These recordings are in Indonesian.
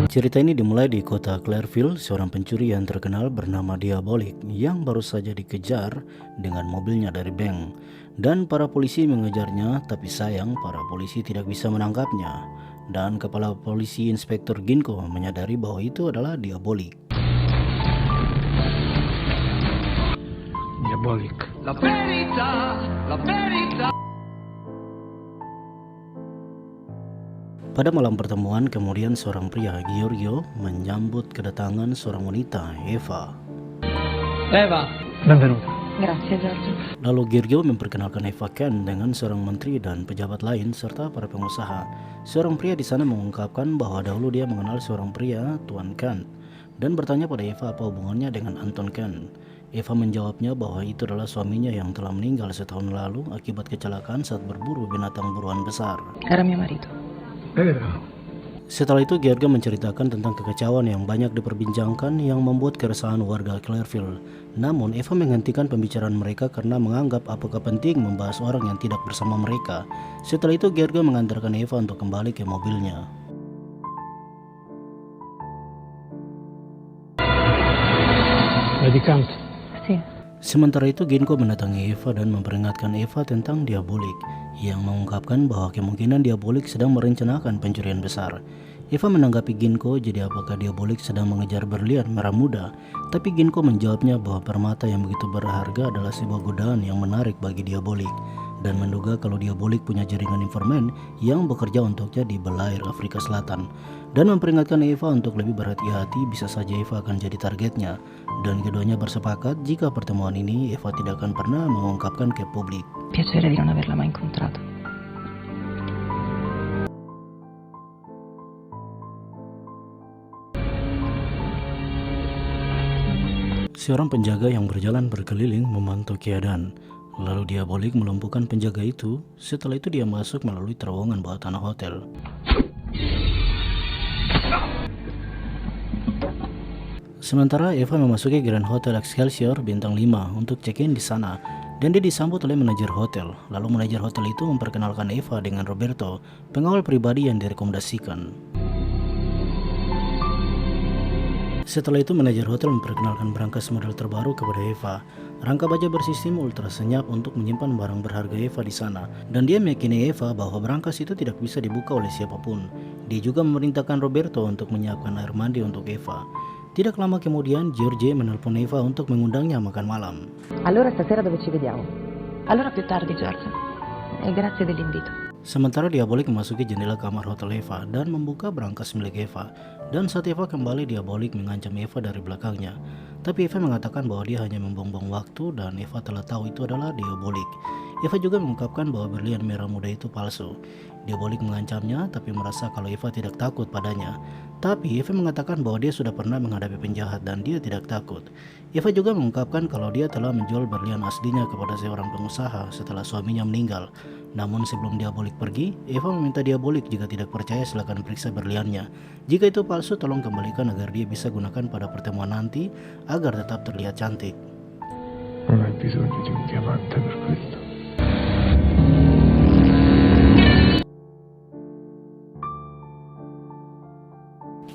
Cerita ini dimulai di kota Clareville, seorang pencuri yang terkenal bernama Diabolik yang baru saja dikejar dengan mobilnya dari bank. Dan para polisi mengejarnya, tapi sayang para polisi tidak bisa menangkapnya. Dan kepala polisi Inspektur Ginko menyadari bahwa itu adalah Diabolik. Diabolik. La verità, la verità. Pada malam pertemuan, kemudian seorang pria, Giorgio, menyambut kedatangan seorang wanita, Eva. Eva, Benvenuta. Grazie Giorgio. Lalu Giorgio memperkenalkan Eva Ken dengan seorang menteri dan pejabat lain serta para pengusaha. Seorang pria di sana mengungkapkan bahwa dahulu dia mengenal seorang pria, Tuan Ken, dan bertanya pada Eva apa hubungannya dengan Anton Ken. Eva menjawabnya bahwa itu adalah suaminya yang telah meninggal setahun lalu akibat kecelakaan saat berburu binatang buruan besar. Era mio marito. Setelah itu Giorgio menceritakan tentang kekecauan yang banyak diperbincangkan yang membuat keresahan warga Clareville. Namun Eva menghentikan pembicaraan mereka karena menganggap apakah penting membahas orang yang tidak bersama mereka. Setelah itu Giorgio mengantarkan Eva untuk kembali ke mobilnya. Medicante. Sì. Sementara itu Ginko mendatangi Eva dan memperingatkan Eva tentang Diabolik, yang mengungkapkan bahwa kemungkinan Diabolik sedang merencanakan pencurian besar. Eva menanggapi Ginko, jadi apakah Diabolik sedang mengejar berlian merah muda? Tapi Ginko menjawabnya bahwa permata yang begitu berharga adalah sebuah godaan yang menarik bagi Diabolik, dan menduga kalau Diabolik punya jaringan informan yang bekerja untuknya di Belair, Afrika Selatan, dan memperingatkan Eva untuk lebih berhati-hati, bisa saja Eva akan jadi targetnya. Dan keduanya bersepakat jika pertemuan ini Eva tidak akan pernah mengungkapkan ke publik. Piacere di non averla mai incontrato. Seorang penjaga yang berjalan berkeliling memantau keadaan. Lalu Diabolik melumpuhkan penjaga itu. Setelah itu dia masuk melalui terowongan bawah tanah hotel. Sementara Eva memasuki Grand Hotel Excelsior bintang 5 untuk check-in di sana, dan dia disambut oleh manajer hotel. Lalu manajer hotel itu memperkenalkan Eva dengan Roberto, pengawal pribadi yang direkomendasikan. Setelah itu manajer hotel memperkenalkan brankas model terbaru kepada Eva. Rangka baja bersistem ultra senyap untuk menyimpan barang berharga Eva di sana, dan dia meyakini Eva bahwa brankas itu tidak bisa dibuka oleh siapapun. Dia juga memerintahkan Roberto untuk menyiapkan air mandi untuk Eva. Tidak lama kemudian, Giorgio menelpon Eva untuk mengundangnya makan malam. Allora stasera dove ci vediamo? Allora più tardi, Giorgio. E grazie dell'invito. Sementara Diabolik memasuki jendela kamar hotel Eva dan membuka brankas milik Eva. Dan saat Eva kembali, Diabolik mengancam Eva dari belakangnya. Tapi Eva mengatakan bahwa dia hanya membuang-buang waktu dan Eva telah tahu itu adalah Diabolik. Eva juga mengungkapkan bahwa berlian merah muda itu palsu. Diabolik mengancamnya tapi merasa kalau Eva tidak takut padanya. Tapi Eva mengatakan bahwa dia sudah pernah menghadapi penjahat dan dia tidak takut. Eva juga mengungkapkan kalau dia telah menjual berlian aslinya kepada seorang pengusaha setelah suaminya meninggal. Namun sebelum Diabolik pergi, Eva meminta Diabolik jika tidak percaya silakan periksa berliannya. Jika itu palsu, tolong kembalikan agar dia bisa gunakan pada pertemuan nanti agar tetap terlihat cantik. Non hai bisogno di un diamante per questo.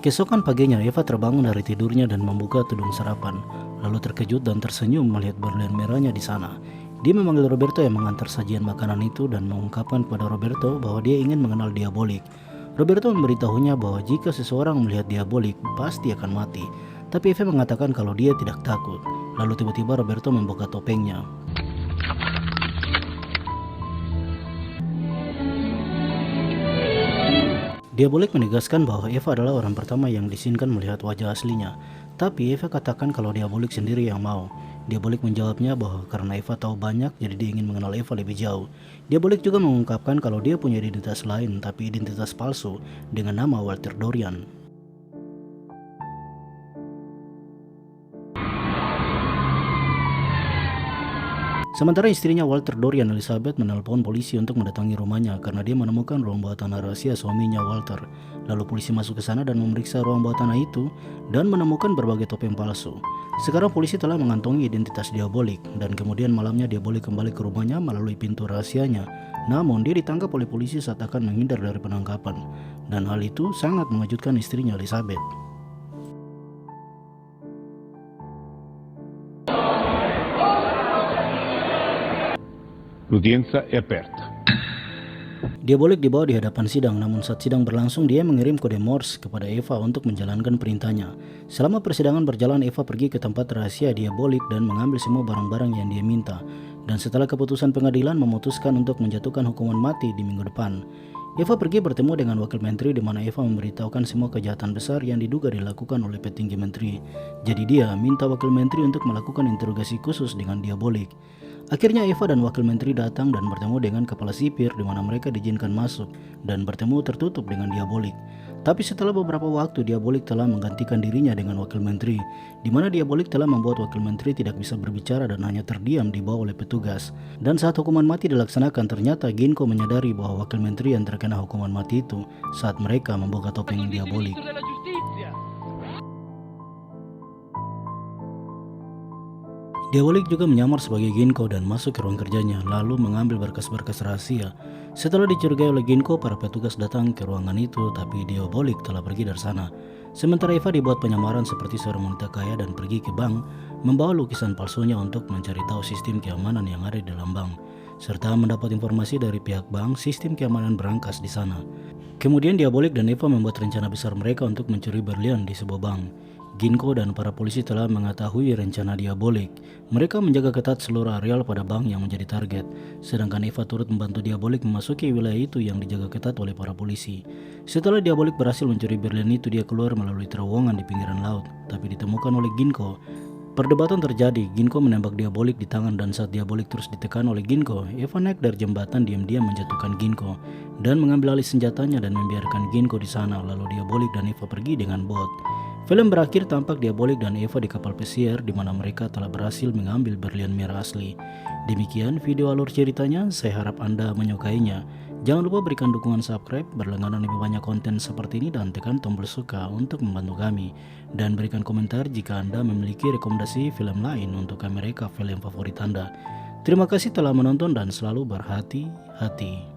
Keesokan paginya Eva terbangun dari tidurnya dan membuka tudung sarapan, lalu terkejut dan tersenyum melihat berlian merahnya di sana. Dia memanggil Roberto yang mengantar sajian makanan itu dan mengungkapkan kepada Roberto bahwa dia ingin mengenal Diabolik. Roberto memberitahunya bahwa jika seseorang melihat Diabolik pasti akan mati, tapi Eva mengatakan kalau dia tidak takut. Lalu tiba-tiba Roberto membuka topengnya. Diabolik menegaskan bahwa Eva adalah orang pertama yang diizinkan melihat wajah aslinya. Tapi Eva katakan kalau Diabolik sendiri yang mau. Diabolik menjawabnya bahwa karena Eva tahu banyak, jadi dia ingin mengenal Eva lebih jauh. Diabolik juga mengungkapkan kalau dia punya identitas lain, tapi identitas palsu dengan nama Walter Dorian. Sementara istrinya Walter Dorian Elizabeth menelpon polisi untuk mendatangi rumahnya karena dia menemukan ruang bawah tanah rahasia suaminya Walter. Lalu polisi masuk ke sana dan memeriksa ruang bawah tanah itu dan menemukan berbagai topeng palsu. Sekarang polisi telah mengantongi identitas Diabolik dan kemudian malamnya Diabolik kembali ke rumahnya melalui pintu rahasianya. Namun dia ditangkap oleh polisi saat akan menghindar dari penangkapan. Dan hal itu sangat mengejutkan istrinya Elizabeth. L'udienza è aperta. Diabolik dibawa di hadapan sidang, namun saat sidang berlangsung dia mengirim kode Morse kepada Eva untuk menjalankan perintahnya. Selama persidangan berjalan, Eva pergi ke tempat rahasia Diabolik dan mengambil semua barang-barang yang dia minta. Dan setelah keputusan pengadilan memutuskan untuk menjatuhkan hukuman mati di minggu depan, Eva pergi bertemu dengan wakil menteri di mana Eva memberitahukan semua kejahatan besar yang diduga dilakukan oleh petinggi menteri. Jadi dia minta wakil menteri untuk melakukan interogasi khusus dengan Diabolik. Akhirnya Eva dan wakil menteri datang dan bertemu dengan kepala sipir di mana mereka diizinkan masuk dan bertemu tertutup dengan Diabolik. Tapi setelah beberapa waktu Diabolik telah menggantikan dirinya dengan wakil menteri, di mana Diabolik telah membuat wakil menteri tidak bisa berbicara dan hanya terdiam di bawah oleh petugas. Dan saat hukuman mati dilaksanakan, ternyata Ginko menyadari bahwa wakil menteri yang terkena hukuman mati itu saat mereka membuka topeng Diabolik. Diabolik juga menyamar sebagai Ginko dan masuk ke ruang kerjanya, lalu mengambil berkas-berkas rahasia. Setelah dicurigai oleh Ginko, para petugas datang ke ruangan itu, tapi Diabolik telah pergi dari sana. Sementara Eva dibuat penyamaran seperti seorang wanita kaya dan pergi ke bank, membawa lukisan palsunya untuk mencari tahu sistem keamanan yang ada di dalam bank, serta mendapat informasi dari pihak bank sistem keamanan berangkas di sana. Kemudian Diabolik dan Eva membuat rencana besar mereka untuk mencuri berlian di sebuah bank. Ginko dan para polisi telah mengetahui rencana Diabolik. Mereka menjaga ketat seluruh areal pada bank yang menjadi target. Sedangkan Eva turut membantu Diabolik memasuki wilayah itu yang dijaga ketat oleh para polisi. Setelah Diabolik berhasil mencuri berlian itu, dia keluar melalui terowongan di pinggiran laut, tapi ditemukan oleh Ginko. Perdebatan terjadi, Ginko menembak Diabolik di tangan dan saat Diabolik terus ditekan oleh Ginko, Eva naik dari jembatan diam-diam menjatuhkan Ginko dan mengambil alih senjatanya dan membiarkan Ginko di sana. Lalu Diabolik dan Eva pergi dengan bot. Film berakhir tampak Diabolik dan Eva di kapal pesiar di mana mereka telah berhasil mengambil berlian merah asli. Demikian video alur ceritanya, saya harap Anda menyukainya. Jangan lupa berikan dukungan subscribe, berlangganan lebih banyak konten seperti ini dan tekan tombol suka untuk membantu kami. Dan berikan komentar jika Anda memiliki rekomendasi film lain untuk kami reka film favorit Anda. Terima kasih telah menonton dan selalu berhati-hati.